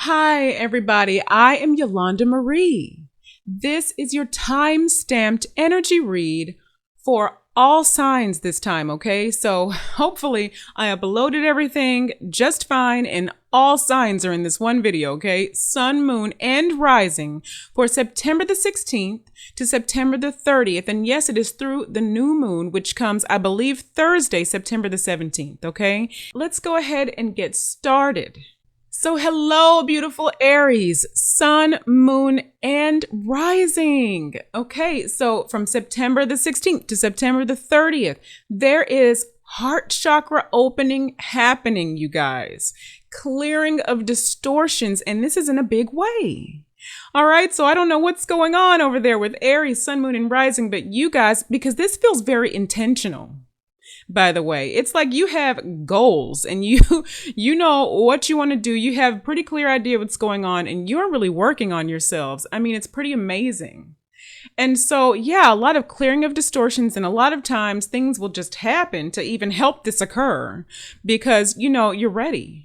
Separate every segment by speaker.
Speaker 1: Hi, everybody. I am Yolanda Marie. This is your time-stamped energy read for all signs this time, okay? So hopefully I uploaded everything just fine and all signs are in this one video, okay? Sun, moon, and rising for September the 16th to September the 30th. And yes, it is through the new moon, which comes, I believe, Thursday, September the 17th, okay? Let's go ahead and get started. So hello, beautiful Aries, sun, moon, and rising. Okay, so from September the 16th to September the 30th, there is heart chakra opening happening, you guys. Clearing of distortions, and this is in a big way. All right, so I don't know what's going on over there with Aries, sun, moon, and rising, but you guys, because this feels very intentional. By the way, it's like you have goals and you know what you want to do. You have a pretty clear idea what's going on and you're really working on yourselves. I mean, it's pretty amazing. And so, yeah, a lot of clearing of distortions, and a lot of times things will just happen to even help this occur because, you're ready.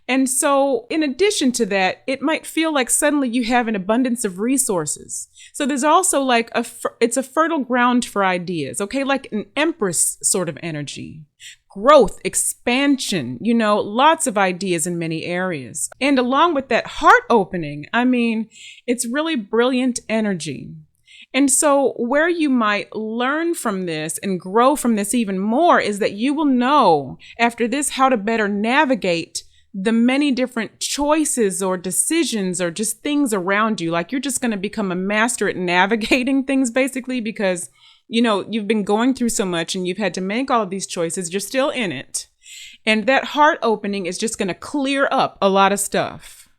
Speaker 1: And so in addition to that, it might feel like suddenly you have an abundance of resources. So there's also like it's a fertile ground for ideas, okay? Like an empress sort of energy, growth, expansion, lots of ideas in many areas. And along with that heart opening, I mean, it's really brilliant energy. And so where you might learn from this and grow from this even more is that you will know after this how to better navigate the many different choices or decisions or just things around you. Like you're just going to become a master at navigating things basically because, you've been going through so much and you've had to make all of these choices. You're still in it. And that heart opening is just going to clear up a lot of stuff.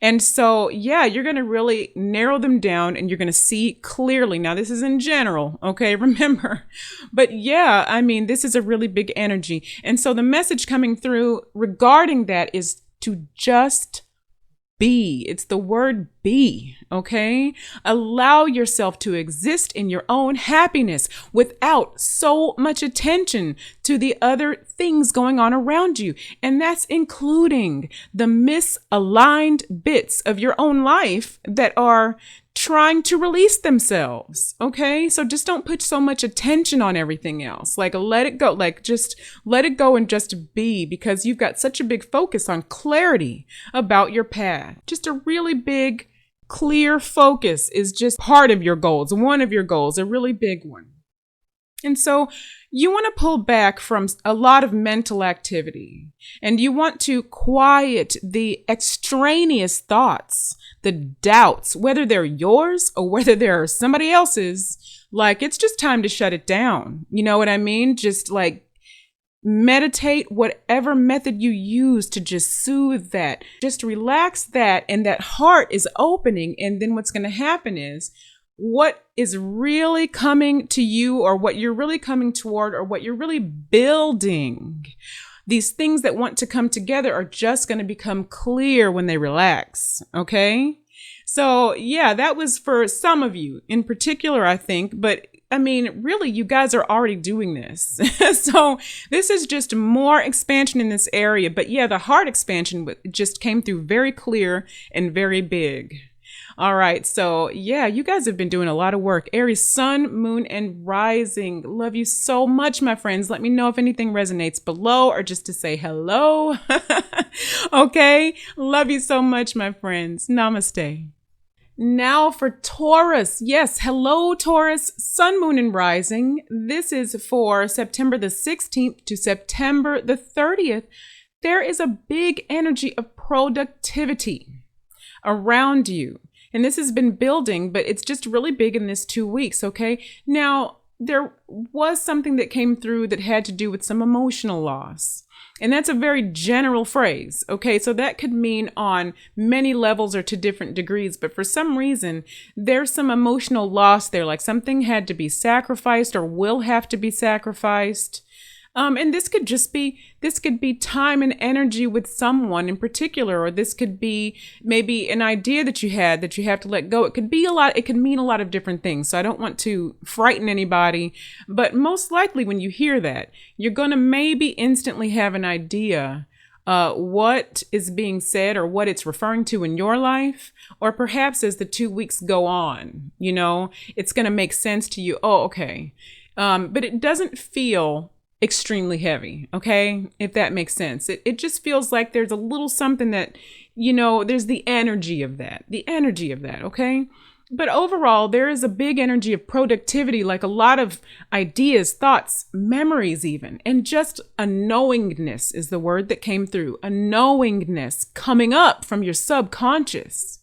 Speaker 1: And so, yeah, you're going to really narrow them down and you're going to see clearly. Now, this is in general, okay, remember. But yeah, I mean, this is a really big energy. And so the message coming through regarding that is to just be. It's the word be, okay? Allow yourself to exist in your own happiness without so much attention to the other things going on around you. And that's including the misaligned bits of your own life that are trying to release themselves, okay? So just don't put so much attention on everything else. Like let it go, like just let it go and just be, because you've got such a big focus on clarity about your path. Just a really big, clear focus is just part of your goals, one of your goals, a really big one. And so you want to pull back from a lot of mental activity and you want to quiet the extraneous thoughts, the doubts, whether they're yours or whether they're somebody else's. Like, it's just time to shut it down. You know what I mean? Just like meditate, whatever method you use to just soothe that. Just relax that, and that heart is opening. And then what's going to happen is what is really coming to you, or what you're really coming toward, or what you're really building. These things that want to come together are just going to become clear when they relax. Okay. So yeah, that was for some of you in particular, I think, but I mean, really, you guys are already doing this. So this is just more expansion in this area. But yeah, the heart expansion just came through very clear and very big. All right. So yeah, you guys have been doing a lot of work. Aries, sun, moon, and rising. Love you so much, my friends. Let me know if anything resonates below or just to say hello. Okay. Love you so much, my friends. Namaste. Now for Taurus. Yes. Hello, Taurus, sun, moon, and rising. This is for September the 16th to September the 30th. There is a big energy of productivity around you. And this has been building, but it's just really big in this 2 weeks, okay? Now, there was something that came through that had to do with some emotional loss. And that's a very general phrase, okay? So that could mean on many levels or to different degrees, but for some reason, there's some emotional loss there, like something had to be sacrificed or will have to be sacrificed. And this could be time and energy with someone in particular, or this could be maybe an idea that you had that you have to let go. It could be it could mean a lot of different things. So I don't want to frighten anybody, but most likely when you hear that, you're going to maybe instantly have an idea what is being said or what it's referring to in your life, or perhaps as the 2 weeks go on, it's going to make sense to you. Oh, okay. But it doesn't feel extremely heavy, okay? If that makes sense. It just feels like there's a little something that, there's the energy of that, okay? But overall, there is a big energy of productivity, like a lot of ideas, thoughts, memories even, and just a knowingness is the word that came through, a knowingness coming up from your subconscious.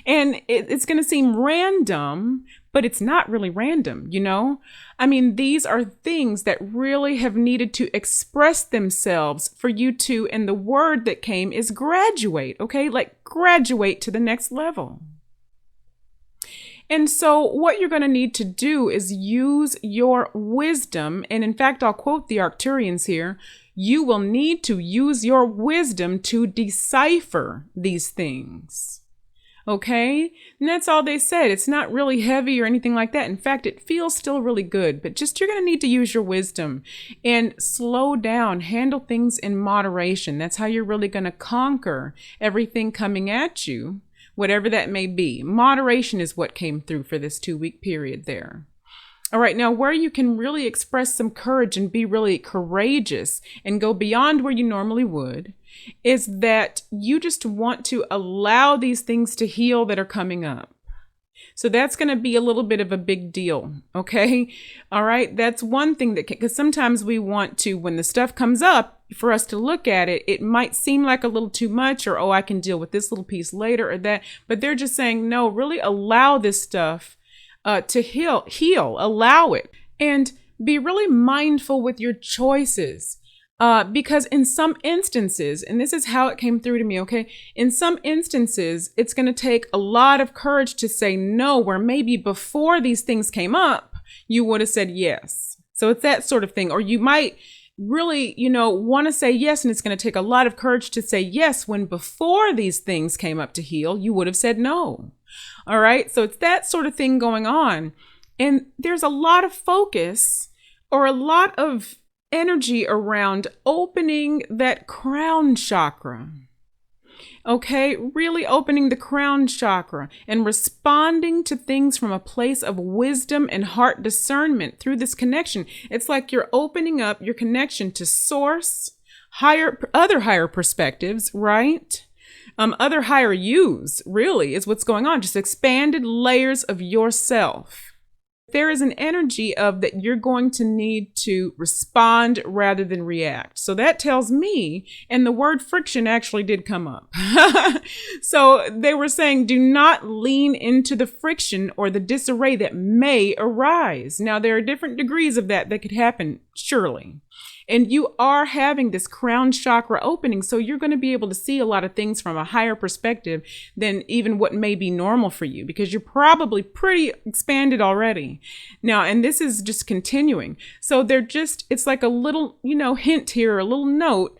Speaker 1: And it's going to seem random, but it's not really random, I mean, these are things that really have needed to express themselves for you to, and the word that came is graduate, okay? Like graduate to the next level. And so what you're going to need to do is use your wisdom. And in fact, I'll quote the Arcturians here. You will need to use your wisdom to decipher these things. Okay? And that's all they said. It's not really heavy or anything like that. In fact, it feels still really good, but just you're going to need to use your wisdom and slow down, handle things in moderation. That's how you're really going to conquer everything coming at you, whatever that may be. Moderation is what came through for this 2-week period there. All right, now where you can really express some courage and be really courageous and go beyond where you normally would is that you just want to allow these things to heal that are coming up. So that's going to be a little bit of a big deal, okay? All right, that's one thing that because sometimes we want to, when the stuff comes up, for us to look at it, it might seem like a little too much or, oh, I can deal with this little piece later or that. But they're just saying, no, really allow this stuff to heal, allow it. And be really mindful with your choices. Because in some instances, and this is how it came through to me, okay? In some instances, it's going to take a lot of courage to say no, where maybe before these things came up, you would have said yes. So it's that sort of thing. Or you might really, want to say yes, and it's going to take a lot of courage to say yes when before these things came up to heal, you would have said no. All right. So it's that sort of thing going on. And there's a lot of focus or a lot of energy around opening that crown chakra. Okay, really opening the crown chakra and responding to things from a place of wisdom and heart discernment through this connection. It's like you're opening up your connection to source, other higher perspectives, right? Other higher yous, really, is what's going on. Just expanded layers of yourself. There is an energy of that you're going to need to respond rather than react. So that tells me, and the word friction actually did come up. So they were saying, do not lean into the friction or the disarray that may arise. Now, there are different degrees of that could happen, surely. And you are having this crown chakra opening, so you're going to be able to see a lot of things from a higher perspective than even what may be normal for you, because you're probably pretty expanded already. Now, and this is just continuing. So it's like a little, hint here, a little note,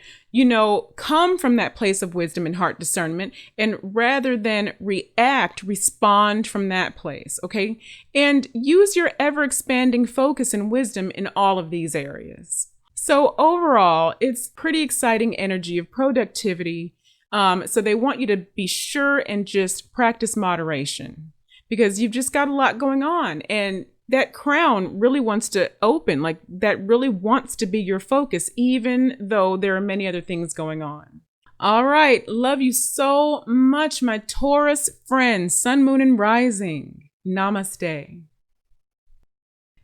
Speaker 1: come from that place of wisdom and heart discernment, and rather than react, respond from that place, okay? And use your ever-expanding focus and wisdom in all of these areas. So overall, it's pretty exciting energy of productivity. So they want you to be sure and just practice moderation because you've just got a lot going on. And that crown really wants to open, like that really wants to be your focus, even though there are many other things going on. All right. Love you so much, my Taurus friends, sun, moon, and rising. Namaste.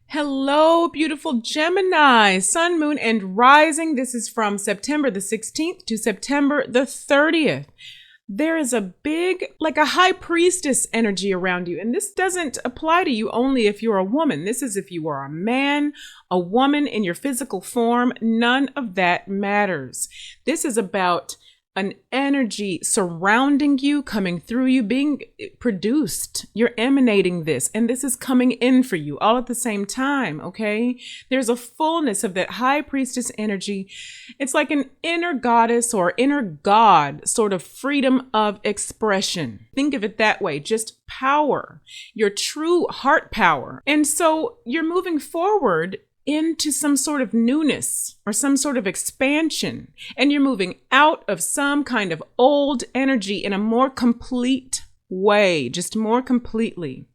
Speaker 1: Hello, beautiful Gemini, sun, moon, and rising. This is from September the 16th to September the 30th. There is a big, like a high priestess energy around you. And this doesn't apply to you only if you're a woman. This is if you are a man, a woman in your physical form. None of that matters. This is about an energy surrounding you, coming through you, being produced. You're emanating this, and this is coming in for you all at the same time, okay? There's a fullness of that high priestess energy. It's like an inner goddess or inner god sort of freedom of expression. Think of it that way, just power, your true heart power. And so you're moving forward into some sort of newness or some sort of expansion, and you're moving out of some kind of old energy in a more complete way, just more completely.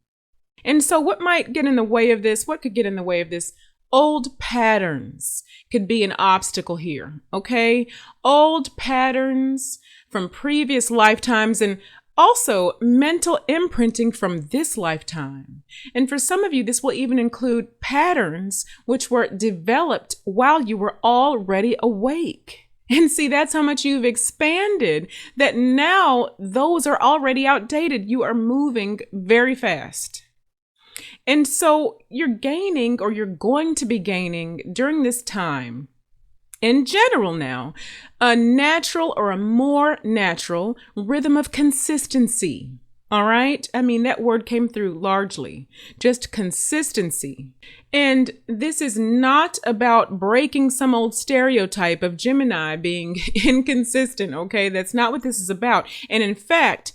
Speaker 1: And so what might get in the way of this? What could get in the way of this? Old patterns could be an obstacle here, okay? Old patterns from previous lifetimes, and also mental imprinting from this lifetime. And for some of you, this will even include patterns which were developed while you were already awake. And see, that's how much you've expanded, that now those are already outdated. You are moving very fast. And so you're gaining, or you're going to be gaining during this time, in general now, a natural or a more natural rhythm of consistency. All right. I mean, that word came through largely, just consistency. And this is not about breaking some old stereotype of Gemini being inconsistent. Okay. That's not what this is about. And in fact,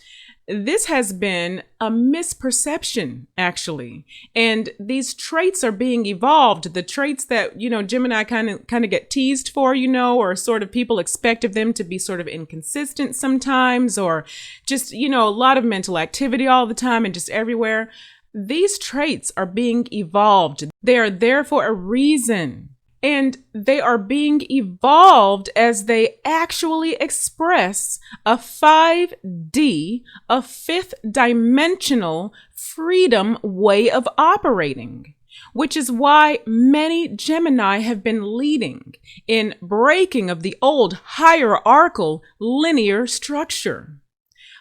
Speaker 1: this has been a misperception, actually. And these traits are being evolved. The traits that, Gemini kind of get teased for, or sort of people expect of them to be sort of inconsistent sometimes, or just, a lot of mental activity all the time and just everywhere. These traits are being evolved. They are there for a reason. And they are being evolved as they actually express a 5D, a fifth dimensional freedom way of operating, which is why many Gemini have been leading in breaking of the old hierarchical linear structure,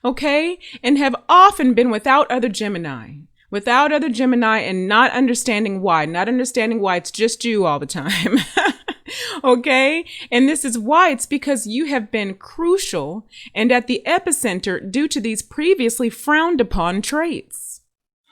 Speaker 1: okay? And have often been without other Gemini. And not understanding why it's just you all the time. Okay. And this is why. It's because you have been crucial and at the epicenter due to these previously frowned upon traits.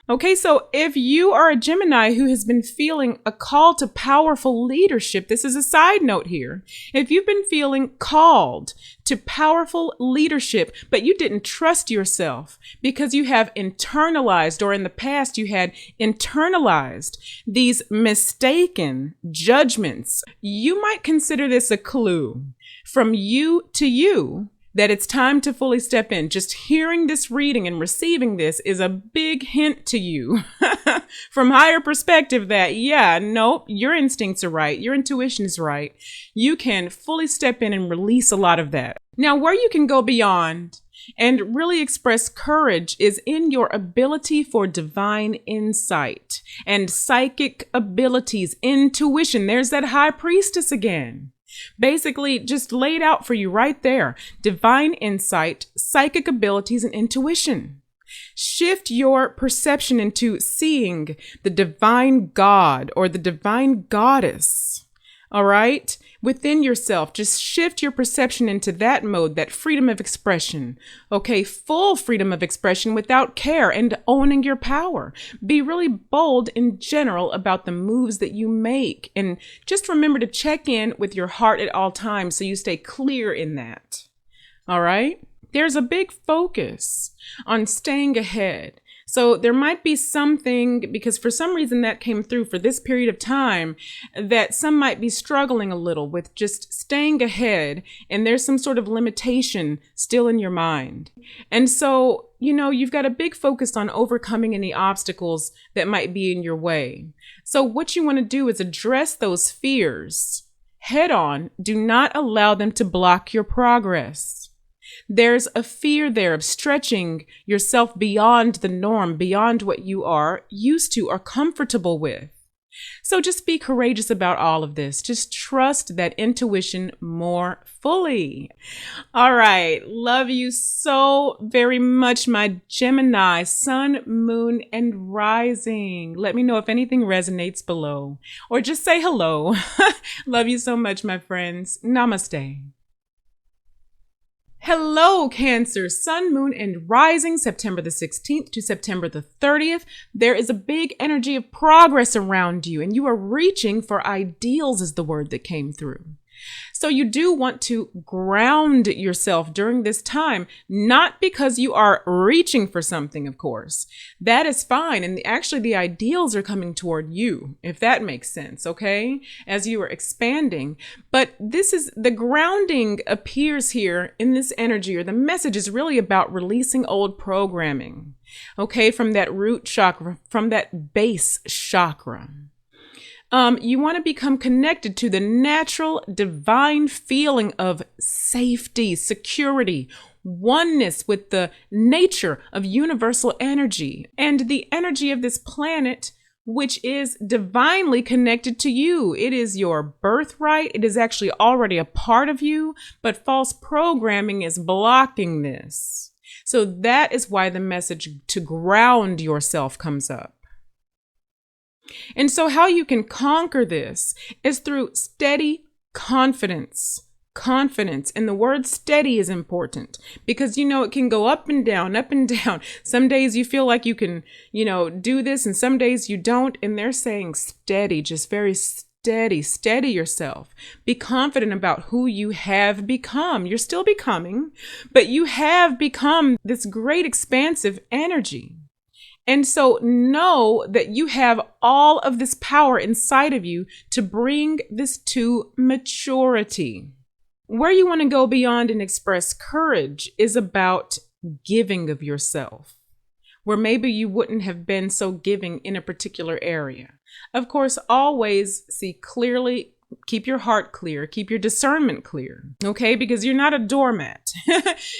Speaker 1: Okay, so if you are a Gemini who has been feeling a call to powerful leadership, this is a side note here. If you've been feeling called to powerful leadership, but you didn't trust yourself because you have internalized, or in the past you had internalized these mistaken judgments, you might consider this a clue from you to you that it's time to fully step in. Just hearing this reading and receiving this is a big hint to you from higher perspective that, your instincts are right. Your intuition is right. You can fully step in and release a lot of that. Now, where you can go beyond and really express courage is in your ability for divine insight and psychic abilities, intuition. There's that high priestess again. Basically, just laid out for you right there. Divine insight, psychic abilities, and intuition. Shift your perception into seeing the divine God or the divine goddess. All right? Within yourself, just shift your perception into that mode, that freedom of expression. Okay, full freedom of expression without care and owning your power. Be really bold in general about the moves that you make. And just remember to check in with your heart at all times so you stay clear in that. All right? There's a big focus on staying ahead. So there might be something, because for some reason that came through for this period of time, that some might be struggling a little with just staying ahead, and there's some sort of limitation still in your mind. And so, you've got a big focus on overcoming any obstacles that might be in your way. So what you want to do is address those fears head on. Do not allow them to block your progress. There's a fear there of stretching yourself beyond the norm, beyond what you are used to or comfortable with. So just be courageous about all of this. Just trust that intuition more fully. All right. Love you so very much, my Gemini, sun, moon, and rising. Let me know if anything resonates below, or just say hello. Love you so much, my friends. Namaste. Hello, Cancer, sun, moon, and rising, September the 16th to September the 30th. There is a big energy of progress around you, and you are reaching for ideals is the word that came through. So you do want to ground yourself during this time, not because you are reaching for something, of course. That is fine. And actually the ideals are coming toward you, if that makes sense, okay? As you are expanding. But this is the grounding appears here in this energy, or the message is really about releasing old programming, okay? From that root chakra, from that base chakra. You want to become connected to the natural divine feeling of safety, security, oneness with the nature of universal energy and the energy of this planet, which is divinely connected to you. It is your birthright. It is actually already a part of you, but false programming is blocking this. So that is why the message to ground yourself comes up. And so how you can conquer this is through steady confidence. Confidence. And the word steady is important because, it can go up and down, up and down. Some days you feel like you can, do this, and some days you don't. And they're saying steady, just very steady. Steady yourself. Be confident about who you have become. You're still becoming, but you have become this great expansive energy. And so know that you have all of this power inside of you to bring this to maturity. Where you want to go beyond and express courage is about giving of yourself, where maybe you wouldn't have been so giving in a particular area. Of course, always see clearly, keep your heart clear, keep your discernment clear, okay? Because you're not a doormat.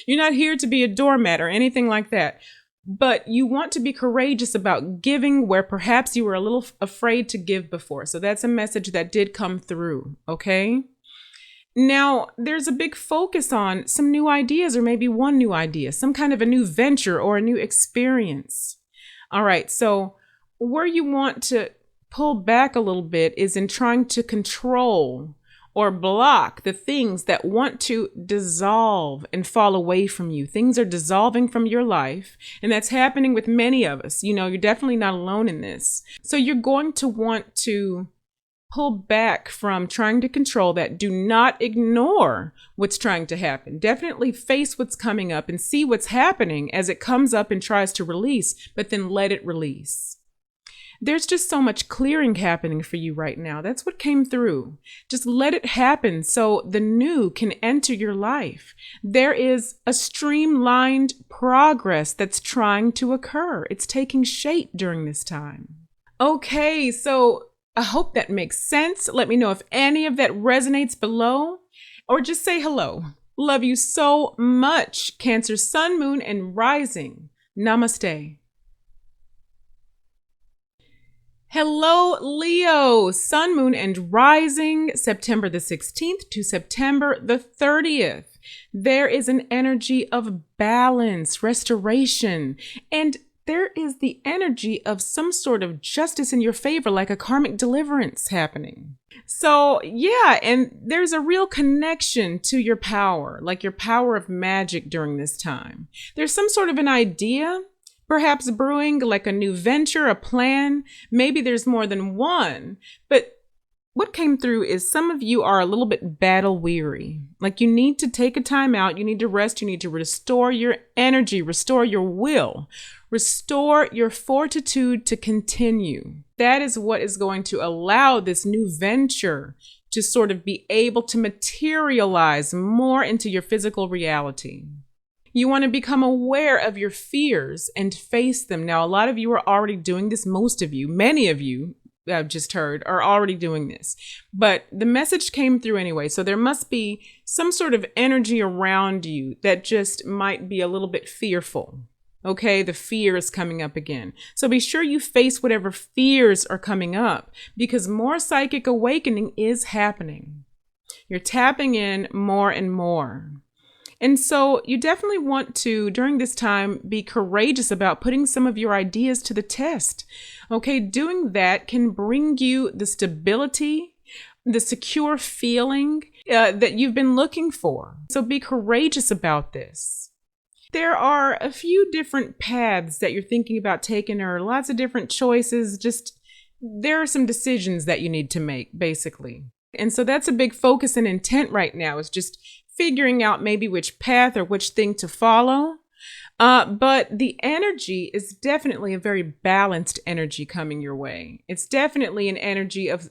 Speaker 1: You're not here to be a doormat or anything like that. But you want to be courageous about giving where perhaps you were a little afraid to give before. So that's a message that did come through, okay? Now, there's a big focus on some new ideas, or maybe one new idea, some kind of a new venture or a new experience. All right, so where you want to pull back a little bit is in trying to control or block the things that want to dissolve and fall away from you. Things are dissolving from your life, and that's happening with many of us. You're definitely not alone in this. So you're going to want to pull back from trying to control that. Do not ignore what's trying to happen. Definitely face what's coming up and see what's happening as it comes up and tries to release, but then let it release. There's just so much clearing happening for you right now. That's what came through. Just let it happen so the new can enter your life. There is a streamlined progress that's trying to occur. It's taking shape during this time. Okay, so I hope that makes sense. Let me know if any of that resonates below, or just say hello. Love you so much, Cancer, Sun, Moon, and Rising. Namaste. Hello, Leo, Sun, Moon, and Rising, September the 16th to September the 30th. There is an energy of balance, restoration, and there is the energy of some sort of justice in your favor, like a karmic deliverance happening. So yeah, and there's a real connection to your power, like your power of magic during this time. There's some sort of an idea perhaps brewing, like a new venture, a plan. Maybe there's more than one, but what came through is some of you are a little bit battle weary. Like you need to take a time out. You need to rest. You need to restore your energy, restore your will, restore your fortitude to continue. That is what is going to allow this new venture to sort of be able to materialize more into your physical reality. You want to become aware of your fears and face them. Now, a lot of you are already doing this. Most of you, many of you, I've just heard, are already doing this. But the message came through anyway. So there must be some sort of energy around you that just might be a little bit fearful. Okay, the fear is coming up again. So be sure you face whatever fears are coming up, because more psychic awakening is happening. You're tapping in more and more. And so you definitely want to, during this time, be courageous about putting some of your ideas to the test. Okay, doing that can bring you the stability, the secure feeling that you've been looking for. So be courageous about this. There are a few different paths that you're thinking about taking, or lots of different choices. Just there are some decisions that you need to make, basically. And so that's a big focus and intent right now, is just figuring out maybe which path or which thing to follow. But the energy is definitely a very balanced energy coming your way. It's definitely an energy of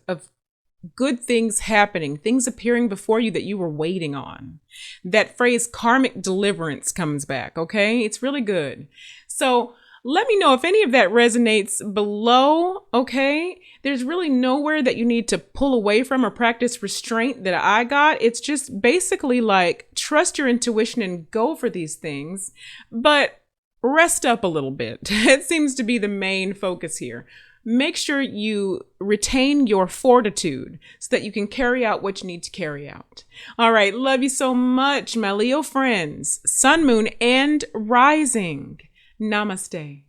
Speaker 1: good things happening, things appearing before you that you were waiting on. That phrase karmic deliverance comes back, okay? It's really good. So let me know if any of that resonates below, okay? There's really nowhere that you need to pull away from or practice restraint that I got. It's just basically like trust your intuition and go for these things, but rest up a little bit. It seems to be the main focus here. Make sure you retain your fortitude so that you can carry out what you need to carry out. All right. Love you so much, my Leo friends, sun, moon, and rising. Namaste.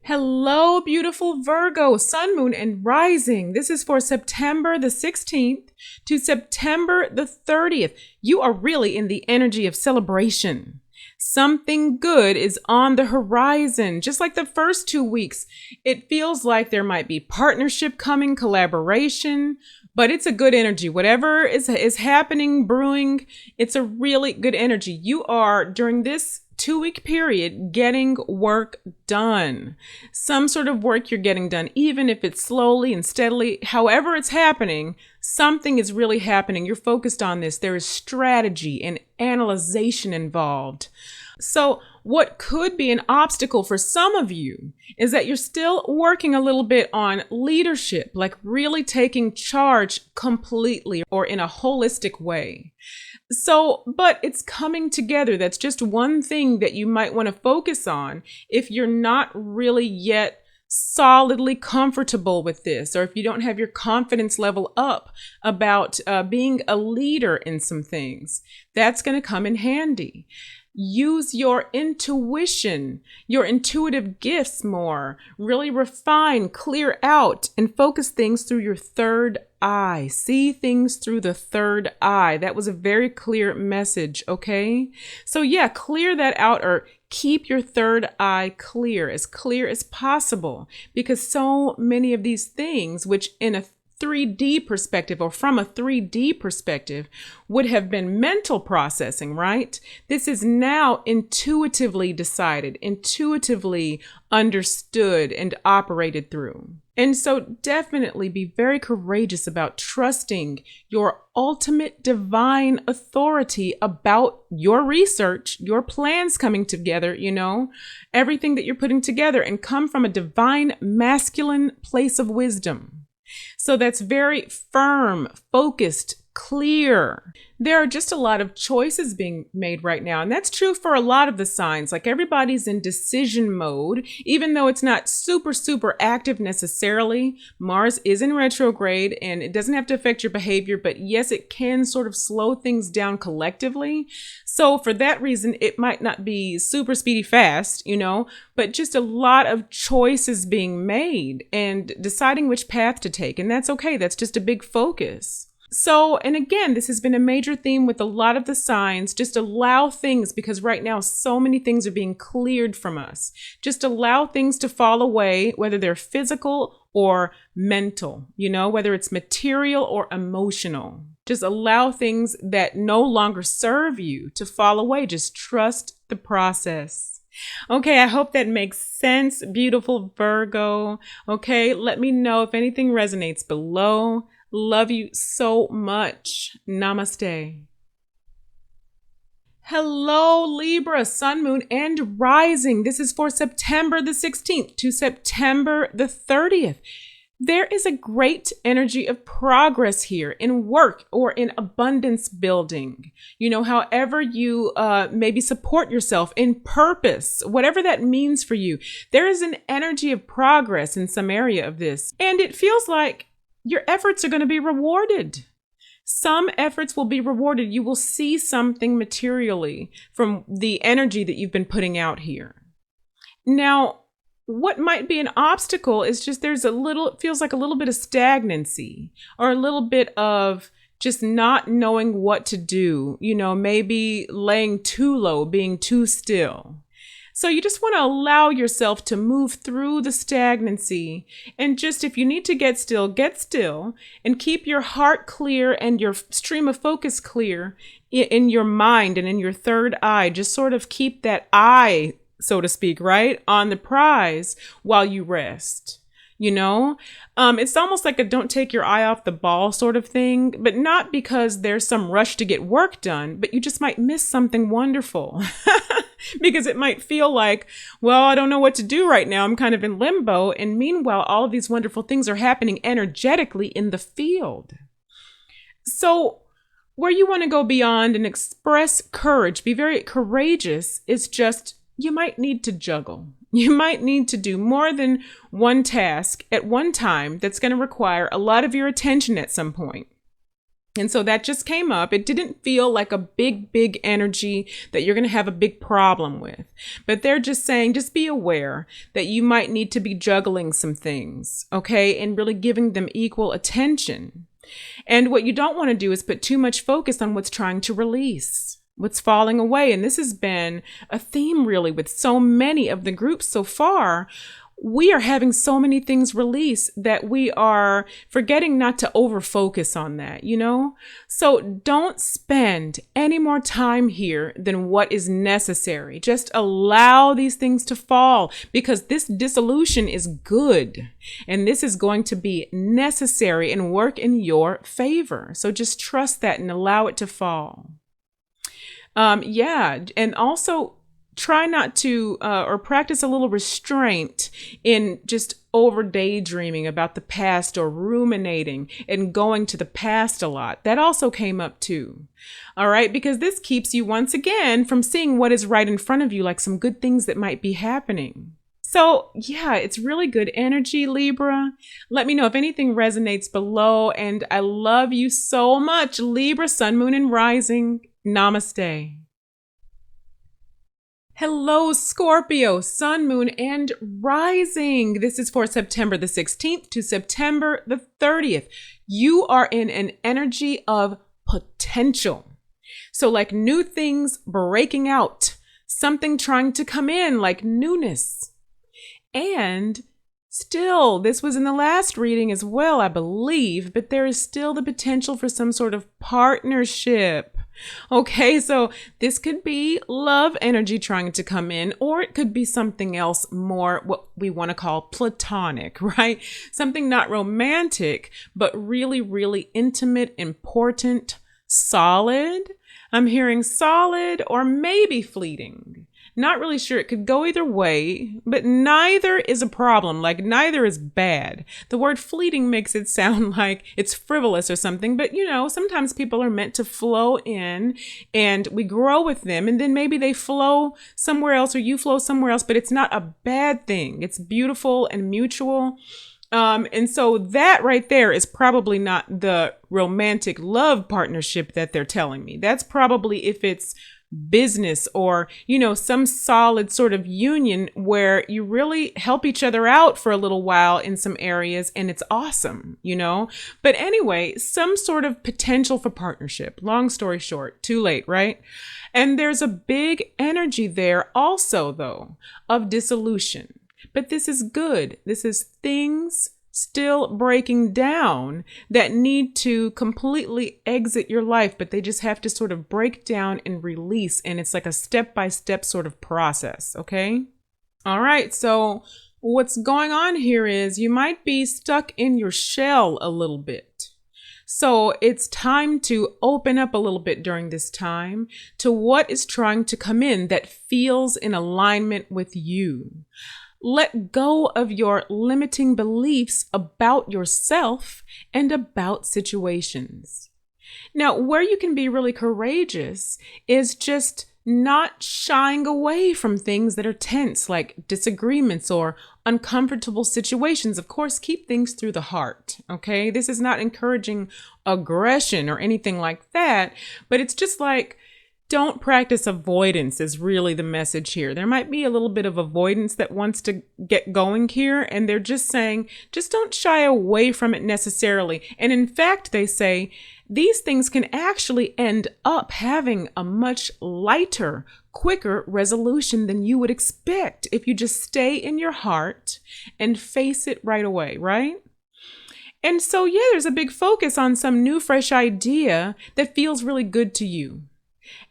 Speaker 1: Hello, beautiful Virgo, sun, moon, and rising. This is for September the 16th to September the 30th. You are really in the energy of celebration. Something good is on the horizon. Just like the first 2 weeks, it feels like there might be partnership coming, collaboration, but it's a good energy. Whatever is happening, brewing, it's a really good energy. You are, during this 2-week period, getting work done. Some sort of work you're getting done, even if it's slowly and steadily. However it's happening, something is really happening. You're focused on this. There is strategy and analyzation involved. So what could be an obstacle for some of you is that you're still working a little bit on leadership, like really taking charge completely or in a holistic way. So, but it's coming together. That's just one thing that you might want to focus on if you're not really yet solidly comfortable with this, or if you don't have your confidence level up about being a leader in some things. That's going to come in handy. Use your intuition, your intuitive gifts more. Really refine, clear out, and focus things through your third eye. See things through the third eye. That was a very clear message, okay? So yeah, clear that out, or keep your third eye clear as possible, because so many of these things, which in a 3D perspective or from a 3D perspective would have been mental processing, right? This is now intuitively decided, intuitively understood and operated through. And so definitely be very courageous about trusting your ultimate divine authority about your research, your plans coming together, everything that you're putting together, and come from a divine masculine place of wisdom. So that's very firm, focused, clear. There are just a lot of choices being made right now. And that's true for a lot of the signs. Like everybody's in decision mode, even though it's not super, super active necessarily. Mars is in retrograde and it doesn't have to affect your behavior, but yes, it can sort of slow things down collectively. So for that reason, it might not be super speedy fast, but just a lot of choices being made and deciding which path to take. And that's okay. That's just a big focus. So, and again, this has been a major theme with a lot of the signs. Just allow things, because right now so many things are being cleared from us. Just allow things to fall away, whether they're physical or mental, whether it's material or emotional. Just allow things that no longer serve you to fall away. Just trust the process. Okay, I hope that makes sense, beautiful Virgo. Okay, let me know if anything resonates below. Love you so much. Namaste. Hello, Libra, sun, moon, and rising. This is for September the 16th to September the 30th. There is a great energy of progress here in work or in abundance building. However you maybe support yourself in purpose, whatever that means for you, there is an energy of progress in some area of this. And it feels like your efforts are going to be rewarded. Some efforts will be rewarded. You will see something materially from the energy that you've been putting out here. Now, what might be an obstacle is just it feels like a little bit of stagnancy or a little bit of just not knowing what to do, maybe laying too low, being too still. So you just want to allow yourself to move through the stagnancy, and just, if you need to get still, and keep your heart clear and your stream of focus clear in your mind and in your third eye. Just sort of keep that eye, so to speak, right, on the prize while you rest. It's almost like a don't take your eye off the ball sort of thing, but not because there's some rush to get work done, but you just might miss something wonderful because it might feel like, well, I don't know what to do right now. I'm kind of in limbo. And meanwhile, all of these wonderful things are happening energetically in the field. So where you want to go beyond and express courage, be very courageous, is just, you might need to juggle. You might need to do more than one task at one time that's going to require a lot of your attention at some point. And so that just came up. It didn't feel like a big energy that you're going to have a big problem with. But they're just saying, just be aware that you might need to be juggling some things, okay? And really giving them equal attention. And what you don't want to do is put too much focus on what's trying to release, what's falling away. And this has been a theme really with so many of the groups so far. We are having so many things release that we are forgetting not to over focus on that, So don't spend any more time here than what is necessary. Just allow these things to fall, because this dissolution is good and this is going to be necessary and work in your favor. So just trust that and allow it to fall. And also try not to, or practice a little restraint in just over daydreaming about the past or ruminating and going to the past a lot. That also came up too. All right. Because this keeps you once again from seeing what is right in front of you, like some good things that might be happening. So yeah, it's really good energy, Libra. Let me know if anything resonates below. And I love you so much, Libra, Sun, Moon, and Rising. Namaste. Hello, Scorpio, Sun, Moon, and Rising. This is for September the 16th to September the 30th. You are in an energy of potential. So like new things breaking out, something trying to come in like newness. And still, this was in the last reading as well, I believe, but there is still the potential for some sort of partnership. Okay, so this could be love energy trying to come in, or it could be something else more, what we want to call platonic, right? Something not romantic, but really, really intimate, important, solid. I'm hearing solid or maybe fleeting. Not really sure. It could go either way, but neither is a problem. Like neither is bad. The word fleeting makes it sound like it's frivolous or something, but sometimes people are meant to flow in and we grow with them, and then maybe they flow somewhere else or you flow somewhere else, but it's not a bad thing. It's beautiful and mutual. And so that right there is probably not the romantic love partnership that they're telling me. That's probably if it's business or, some solid sort of union where you really help each other out for a little while in some areas, and it's awesome, But anyway, some sort of potential for partnership. Long story short, too late, right? And there's a big energy there also, though, of dissolution. But this is good. This is things still breaking down that need to completely exit your life, but they just have to sort of break down and release. And it's like a step-by-step sort of process. Okay. All right. So what's going on here is you might be stuck in your shell a little bit. So it's time to open up a little bit during this time to what is trying to come in that feels in alignment with you. Let go of your limiting beliefs about yourself and about situations. Now, where you can be really courageous is just not shying away from things that are tense, like disagreements or uncomfortable situations. Of course, keep things through the heart, okay? This is not encouraging aggression or anything like that, but it's just like, don't practice avoidance is really the message here. There might be a little bit of avoidance that wants to get going here, and they're just saying, just don't shy away from it necessarily. And in fact, they say these things can actually end up having a much lighter quicker resolution than you would expect if you just stay in your heart and face it right away, right? And so, yeah, there's a big focus on some new, fresh idea that feels really good to you.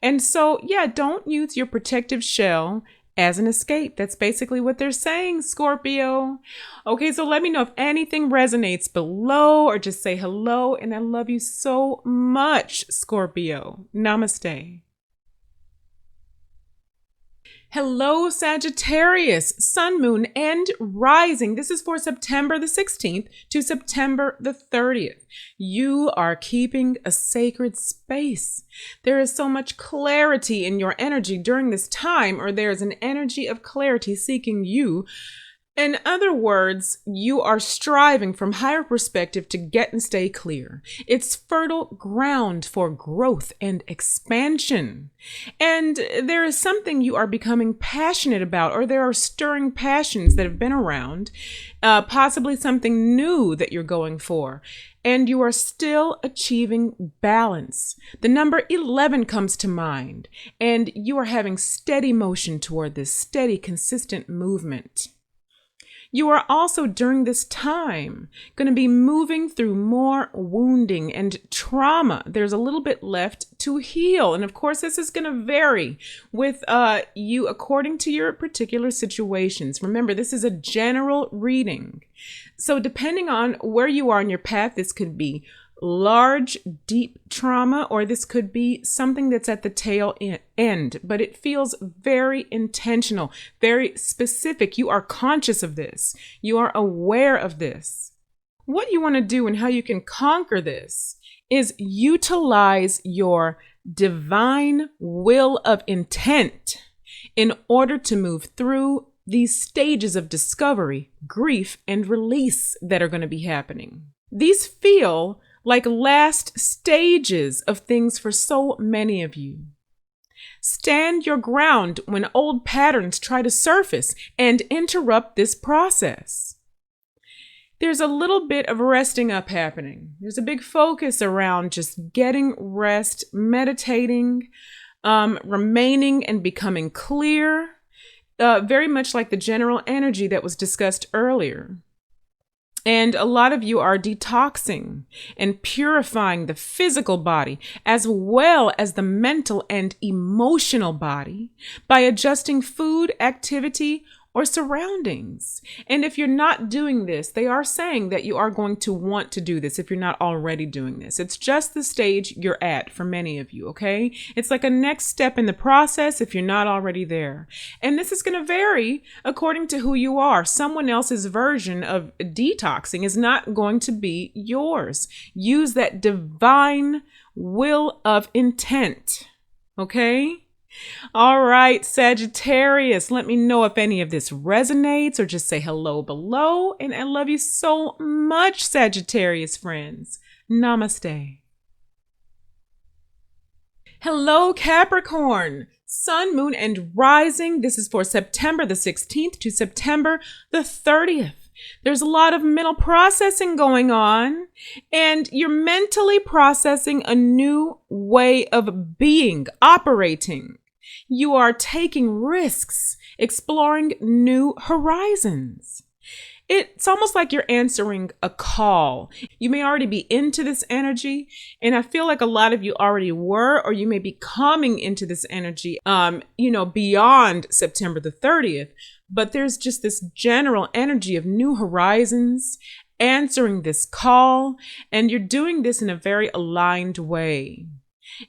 Speaker 1: And so, yeah, don't use your protective shell as an escape. That's basically what they're saying, Scorpio. Okay, so let me know if anything resonates below, or just say hello. And I love you so much, Scorpio. Namaste. Hello, Sagittarius, Sun, Moon, and Rising. This is for September the 16th to September the 30th. You are keeping a sacred space. There is so much clarity in your energy during this time, or there is an energy of clarity seeking you. In other words, you are striving from higher perspective to get and stay clear. It's fertile ground for growth and expansion. And there is something you are becoming passionate about, or there are stirring passions that have been around, possibly something new that you're going for. And you are still achieving balance. The number 11 comes to mind, and you are having steady motion toward this steady, consistent movement. You are also during this time going to be moving through more wounding and trauma. There's a little bit left to heal. And of course, this is going to vary with you according to your particular situations. Remember, this is a general reading. So depending on where you are in your path, this could be large, deep trauma, or this could be something that's at the tail end, but it feels very intentional, very specific. You are conscious of this. You are aware of this. What you want to do and how you can conquer this is utilize your divine will of intent in order to move through these stages of discovery, grief, and release that are going to be happening. These feel like last stages of things for so many of you. Stand your ground when old patterns try to surface and interrupt this process. There's a little bit of resting up happening. There's a big focus around just getting rest, meditating, remaining and becoming clear, very much like the general energy that was discussed earlier. And a lot of you are detoxing and purifying the physical body as well as the mental and emotional body by adjusting food, activity, or surroundings. And if you're not doing this, they are saying that you are going to want to do this if you're not already doing this. It's just the stage you're at for many of you, okay? It's like a next step in the process if you're not already there. And this is going to vary according to who you are. Someone else's version of detoxing is not going to be yours. Use that divine will of intent, okay? All right, Sagittarius, let me know if any of this resonates or just say hello below. And I love you so much, Sagittarius friends. Namaste. Hello, Capricorn, Sun, Moon, and Rising. This is for September the 16th to September the 30th. There's a lot of mental processing going on, and you're mentally processing a new way of being, operating. You are taking risks, exploring new horizons. It's almost like you're answering a call. You may already be into this energy, and I feel like a lot of you already were, or you may be coming into this energy, beyond September the 30th. But there's just this general energy of new horizons, answering this call, and you're doing this in a very aligned way.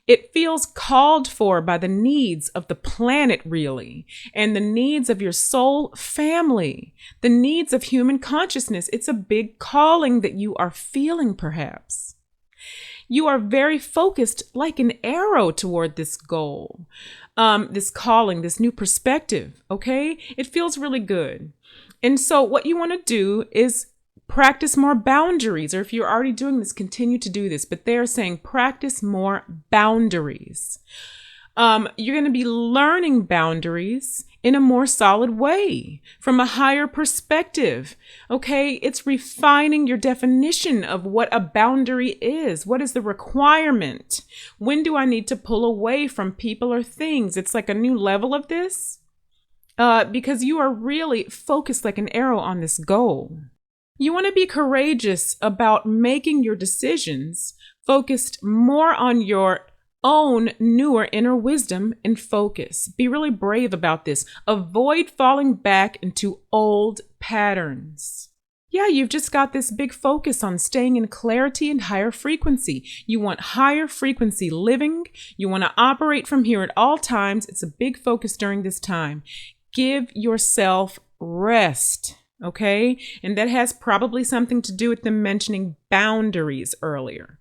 Speaker 1: It feels called for by the needs of the planet, really, and the needs of your soul family, the needs of human consciousness. It's a big calling that you are feeling, perhaps. You are very focused like an arrow toward this goal, this calling, this new perspective, okay? It feels really good. And so what you want to do is practice more boundaries, or if you're already doing this, continue to do this. But they're saying practice more boundaries. You're going to be learning boundaries in a more solid way from a higher perspective. Okay, it's refining your definition of what a boundary is. What is the requirement? When do I need to pull away from people or things? It's like a new level of this because you are really focused like an arrow on this goal. You want to be courageous about making your decisions, focused more on your own newer inner wisdom and focus. Be really brave about this. Avoid falling back into old patterns. Yeah, you've just got this big focus on staying in clarity and higher frequency. You want higher frequency living. You want to operate from here at all times. It's a big focus during this time. Give yourself rest. Okay? And that has probably something to do with them mentioning boundaries earlier.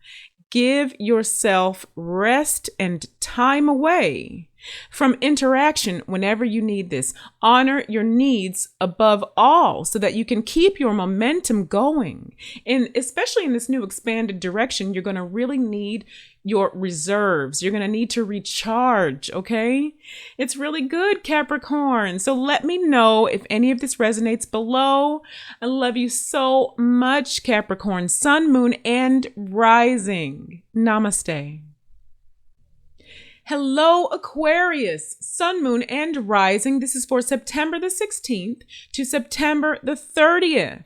Speaker 1: Give yourself rest and time away from interaction whenever you need this. Honor your needs above all so that you can keep your momentum going. And especially in this new expanded direction, you're going to really need your reserves. You're going to need to recharge, okay? It's really good, Capricorn. So let me know if any of this resonates below. I love you so much, Capricorn, Sun, Moon, and Rising. Namaste. Hello, Aquarius, Sun, Moon, and Rising. This is for September the 16th to September the 30th.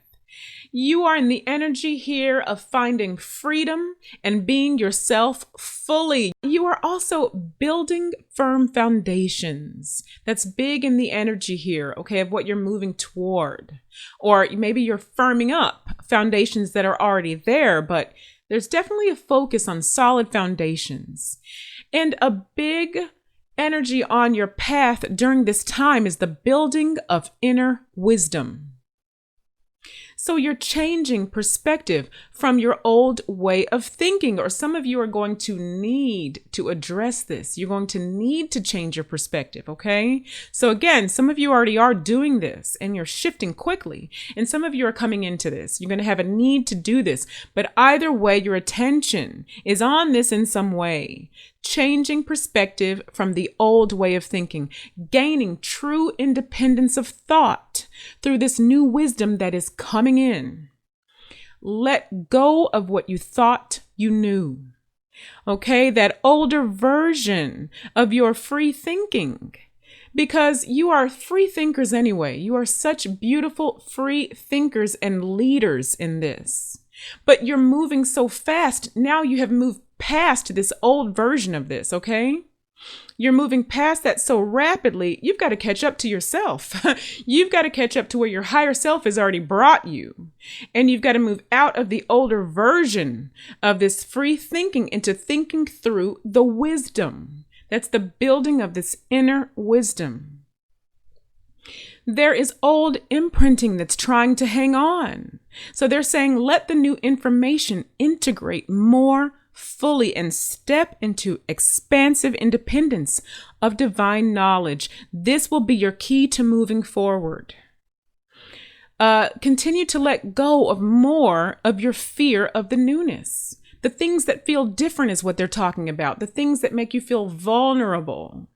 Speaker 1: You are in the energy here of finding freedom and being yourself fully. You are also building firm foundations. That's big in the energy here, okay, of what you're moving toward. Or maybe you're firming up foundations that are already there, but there's definitely a focus on solid foundations. And a big energy on your path during this time is the building of inner wisdom. So you're changing perspective from your old way of thinking, or some of you are going to need to address this. You're going to need to change your perspective, okay? So again, some of you already are doing this and you're shifting quickly, and some of you are coming into this. You're going to have a need to do this, but either way, your attention is on this in some way. Changing perspective from the old way of thinking, gaining true independence of thought through this new wisdom that is coming in. Let go of what you thought you knew. Okay, that older version of your free thinking, because you are free thinkers anyway. You are such beautiful free thinkers and leaders in this. But you're moving so fast. Now you have moved past this old version of this, okay? You're moving past that so rapidly, you've got to catch up to yourself. You've got to catch up to where your higher self has already brought you. And you've got to move out of the older version of this free thinking into thinking through the wisdom. That's the building of this inner wisdom. There is old imprinting that's trying to hang on. So they're saying, let the new information integrate more fully and step into expansive independence of divine knowledge. This will be your key to moving forward. Continue to let go of more of your fear of the newness. The things that feel different is what they're talking about. The things that make you feel vulnerable.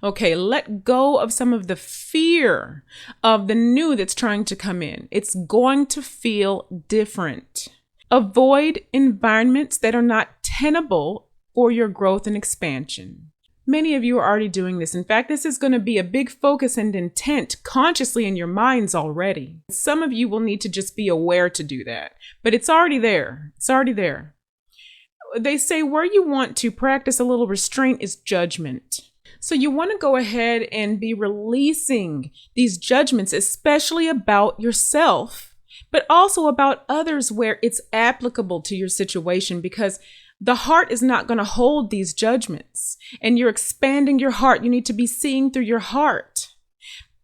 Speaker 1: Okay, let go of some of the fear of the new that's trying to come in. It's going to feel different. Avoid environments that are not tenable for your growth and expansion. Many of you are already doing this. In fact, this is going to be a big focus and intent consciously in your minds already. Some of you will need to just be aware to do that, but it's already there. It's already there. They say where you want to practice a little restraint is judgment. So you want to go ahead and be releasing these judgments, especially about yourself, but also about others where it's applicable to your situation, because the heart is not going to hold these judgments, and you're expanding your heart. You need to be seeing through your heart.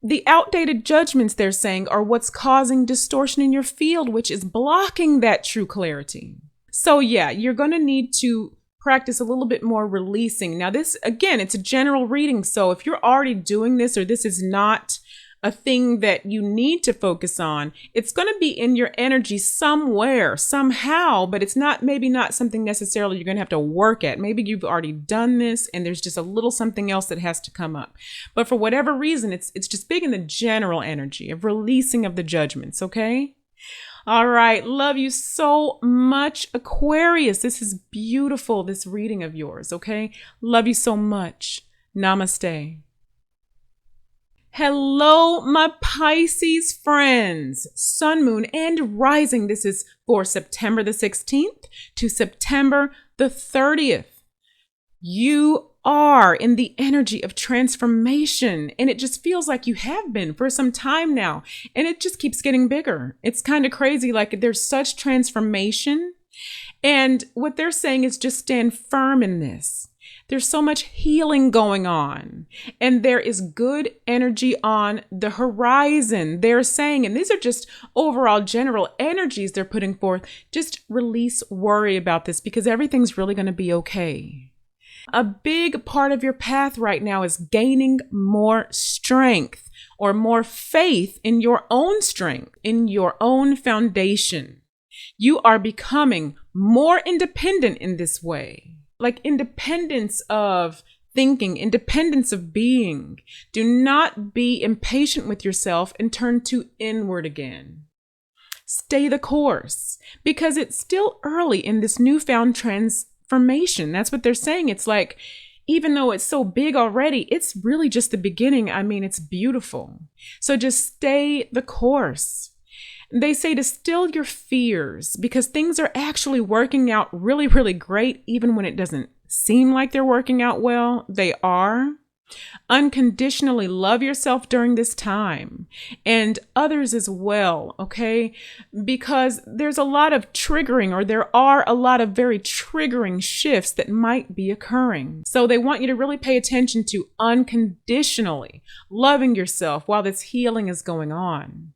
Speaker 1: The outdated judgments, they're saying, are what's causing distortion in your field, which is blocking that true clarity. So yeah, you're going to need to practice a little bit more releasing. Now this, again, it's a general reading. So if you're already doing this, or this is not a thing that you need to focus on, it's going to be in your energy somewhere, somehow, but it's not, maybe not something necessarily you're going to have to work at. Maybe you've already done this and there's just a little something else that has to come up. But for whatever reason, it's just big in the general energy of releasing of the judgments, okay? All right. Love you so much, Aquarius. This is beautiful, this reading of yours, okay? Love you so much. Namaste. Hello, my Pisces friends, Sun, Moon, and Rising. This is for September the 16th to September the 30th. You are in the energy of transformation, and it just feels like you have been for some time now, and it just keeps getting bigger. It's kind of crazy, like there's such transformation, and what they're saying is just stand firm in this. There's so much healing going on, and there is good energy on the horizon. They're saying, and these are just overall general energies they're putting forth, just release worry about this because everything's really going to be okay. A big part of your path right now is gaining more strength or more faith in your own strength, in your own foundation. You are becoming more independent in this way. Like independence of thinking, independence of being. Do not be impatient with yourself and turn to inward again. Stay the course because it's still early in this newfound transformation. That's what they're saying. It's like, even though it's so big already, it's really just the beginning. I mean, it's beautiful. So just stay the course. They say to still your fears because things are actually working out really, really great. Even when it doesn't seem like they're working out well, they are. Unconditionally love yourself during this time and others as well, okay? Because there's a lot of triggering, or there are a lot of very triggering shifts that might be occurring. So they want you to really pay attention to unconditionally loving yourself while this healing is going on.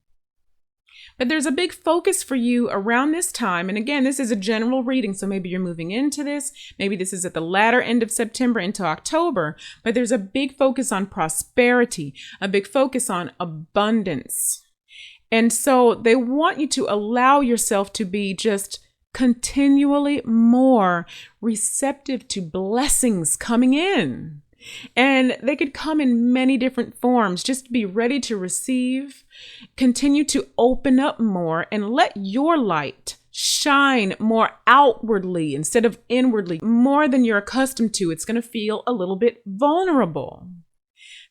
Speaker 1: But there's a big focus for you around this time. And again, this is a general reading. So maybe you're moving into this. Maybe this is at the latter end of September into October. But there's a big focus on prosperity, a big focus on abundance. And so they want you to allow yourself to be just continually more receptive to blessings coming in. And they could come in many different forms. Just be ready to receive, continue to open up more, and let your light shine more outwardly instead of inwardly, more than you're accustomed to. It's going to feel a little bit vulnerable.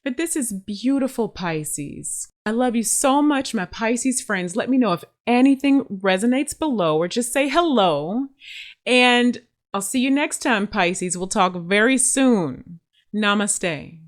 Speaker 1: But this is beautiful, Pisces. I love you so much, my Pisces friends. Let me know if anything resonates below, or just say hello. And I'll see you next time, Pisces. We'll talk very soon. Namaste.